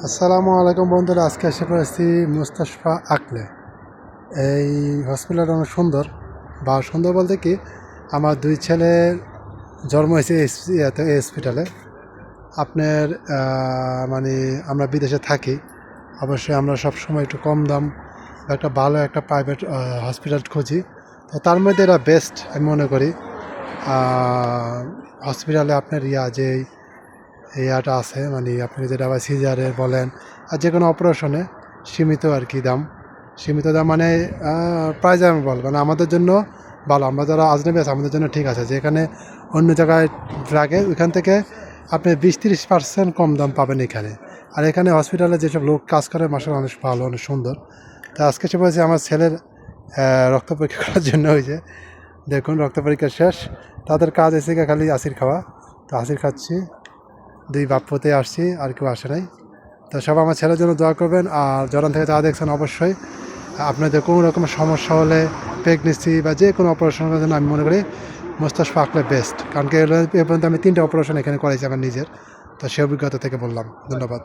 আসসালামু আলাইকুম বন্ধুরা, আজকে এসে পড়েছি মুস্তাশফা আকলে। এই হসপিটালটা অনেক সুন্দর, বা সুন্দর বলতে কি, আমার দুই ছেলের জন্ম হয়েছে এই হসপিটালে। আপনার মানে আমরা বিদেশে থাকি, অবশ্যই আমরা সব সময় একটু কম দাম বা একটা ভালো একটা প্রাইভেট হসপিটাল খুঁজি। তো তার মধ্যে এরা বেস্ট আমি মনে করি। হসপিটালে আপনার যে ইয়াটা আছে, মানে আপনি যেটা আবার সিজারে বলেন আর যে কোনো অপারেশনে সীমিত আর কি দাম, সীমিত দাম মানে প্রাইজেবল, মানে আমাদের জন্য ভালো। আমরা যারা আজনবী আছে আমাদের জন্য ঠিক আছে, যেখানে অন্য জায়গায় লাগে ওইখান থেকে আপনি 20-30% কম দাম পাবেন এখানে। আর এখানে হসপিটালে যেসব লোক কাজ করে মাসাল্লাহ অনেক ভালো, অনেক সুন্দর। তো আজকে সে বলছে আমার ছেলের রক্ত পরীক্ষা করার জন্য হয়েছে। দেখুন রক্ত পরীক্ষা শেষ, তাদের কাজ এসে খালি আসির খাওয়া। তো আসির খাচ্ছি, দুই বাপ্পতে আসছি, আর কেউ আসে নাই। তো সব আমার ছেলের জন্য দোয়া করবেন। আর জরান থেকে যারা দেখছেন অবশ্যই আপনাদের কোনো রকমের সমস্যা হলে, প্রেগনেন্সি বা যে কোনো অপারেশনের জন্য আমি মনে করি মুস্তাশফা আকলে বেস্ট। কারণ কি এ পর্যন্ত আমি 3টে অপারেশন এখানে করেছি আমার নিজের। তো সে অভিজ্ঞতা থেকে বললাম। ধন্যবাদ।